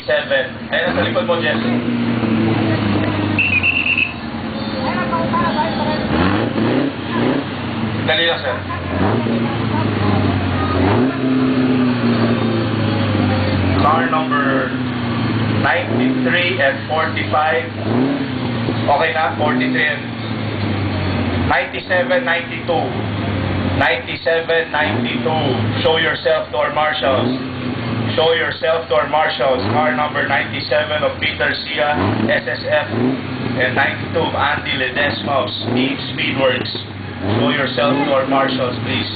97. Ayun, sa likod mo, Jess. Dali lang, sir. Car number 93 and 45. Okay na? 43 and 97, 92. 97, 92. Show yourself to our marshals. Show yourself to our marshals. Car number 97 of Peter Sia, SSF, and 92 of Andy Ledesma of Speedworks. Show yourself to our marshals, please.